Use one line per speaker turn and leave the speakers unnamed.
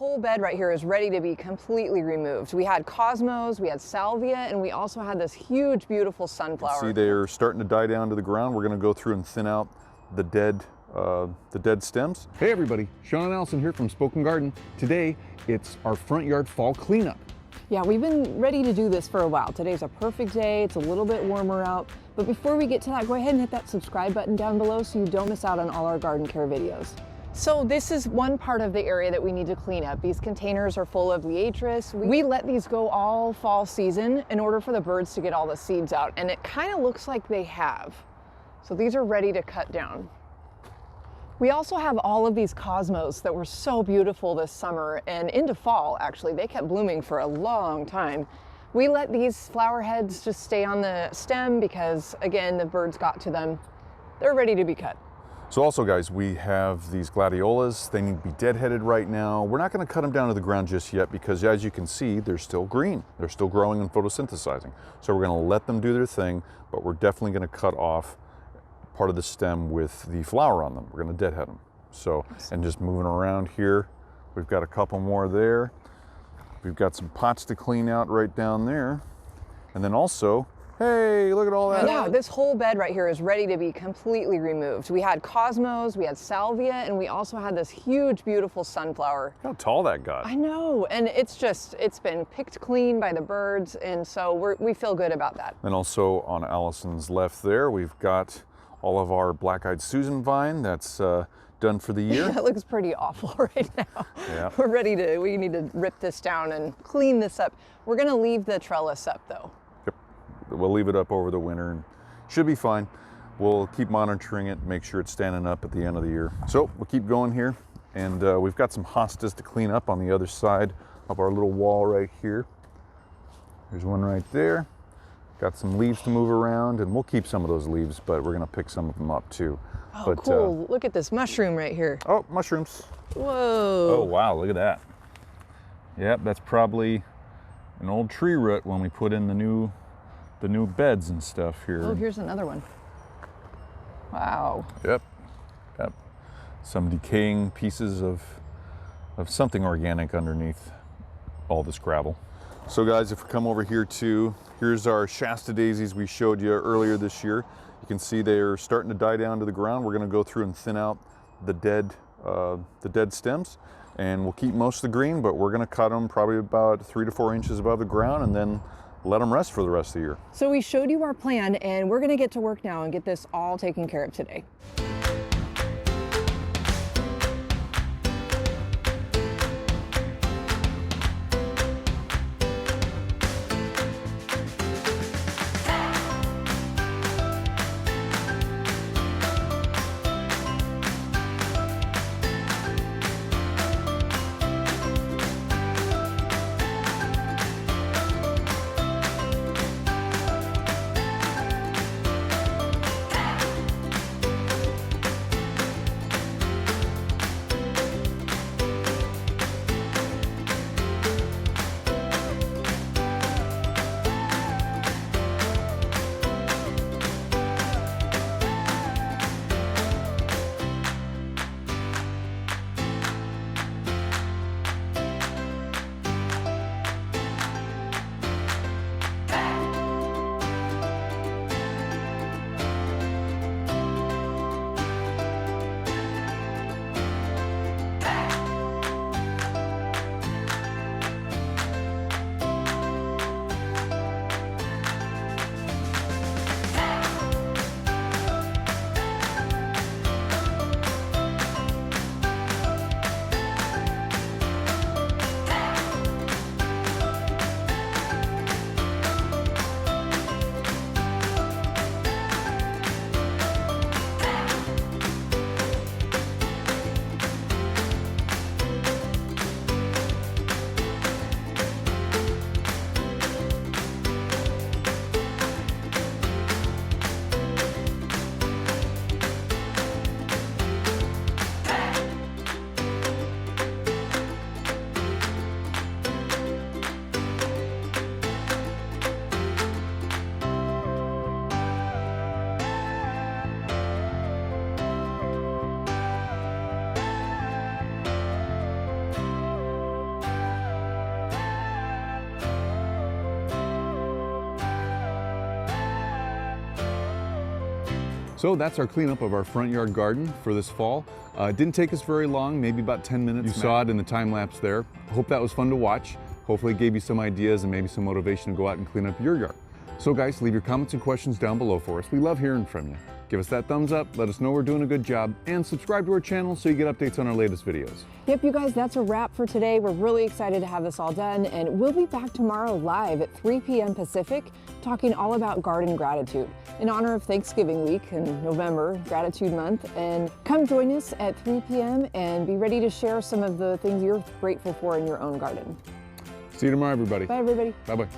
whole bed right here is ready to be completely removed. We had cosmos, we had salvia, and we also had this huge, beautiful sunflower.
See, they're starting to die down to the ground. We're going to go through and thin out the dead stems. Hey everybody, Sean and Allison here from Spoken Garden. Today, it's our front yard fall cleanup.
Yeah, we've been ready to do this for a while. Today's a perfect day. It's a little bit warmer out. But before we get to that, go ahead and hit that subscribe button down below so you don't miss out on all our garden care videos. So this is one part of the area that we need to clean up. These containers are full of liatris. We let these go all fall season in order for the birds to get all the seeds out. And it kind of looks like they have. So these are ready to cut down. We also have all of these cosmos that were so beautiful this summer and into fall, actually. They kept blooming for a long time. We let these flower heads just stay on the stem because, again, the birds got to them. They're ready to be cut.
So also, guys, we have these gladiolas. They need to be deadheaded right now. We're not going to cut them down to the ground just yet because, as you can see, they're still green. They're still growing and photosynthesizing. So we're going to let them do their thing, but we're definitely going to cut off part of the stem with the flower on them. We're going to deadhead them. So, and just moving around here, we've got a couple more there. We've got some pots to clean out right down there. And then also, hey, look at all that.
Yeah, this whole bed right here is ready to be completely removed. We had cosmos, we had salvia, and we also had this huge, beautiful sunflower.
Look how tall that got.
I know, and it's been picked clean by the birds, and so we feel good about that.
And also on Allison's left there, we've got all of our black-eyed Susan vine that's done for the year.
That looks pretty awful right now.
Yeah.
We need to rip this down and clean this up. We're gonna leave the trellis up though.
Yep, we'll leave it up over the winter and should be fine. We'll keep monitoring it, make sure it's standing up at the end of the year. So we'll keep going here, and we've got some hostas to clean up on the other side of our little wall right here. There's one right there. Got some leaves to move around, and we'll keep some of those leaves, but we're gonna pick some of them up too.
Oh,
but,
cool. Look at this mushroom right here.
Oh, mushrooms.
Whoa.
Oh, wow, look at that. Yep, that's probably an old tree root when we put in the new beds and stuff here.
Oh, here's another one. Wow.
Yep, yep. Some decaying pieces of something organic underneath all this gravel. So guys, if we come over here too, here's our Shasta daisies we showed you earlier this year. You can see they're starting to die down to the ground. We're going to go through and thin out the dead stems, and we'll keep most of the green, but we're going to cut them probably about 3 to 4 inches above the ground and then let them rest for the rest of the year.
So we showed you our plan, and we're going to get to work now and get this all taken care of today.
So that's our cleanup of our front yard garden for this fall. It didn't take us very long, maybe about 10 minutes. You saw it in the time lapse there. Hope that was fun to watch. Hopefully it gave you some ideas and maybe some motivation to go out and clean up your yard. So guys, leave your comments and questions down below for us. We love hearing from you. Give us that thumbs up, let us know we're doing a good job, and subscribe to our channel so you get updates on our latest videos.
Yep, you guys, that's a wrap for today. We're really excited to have this all done, and we'll be back tomorrow live at 3 p.m. Pacific, talking all about garden gratitude in honor of Thanksgiving week in November, Gratitude Month. And come join us at 3 p.m. and be ready to share some of the things you're grateful for in your own garden.
See you tomorrow, everybody.
Bye, everybody.
Bye-bye.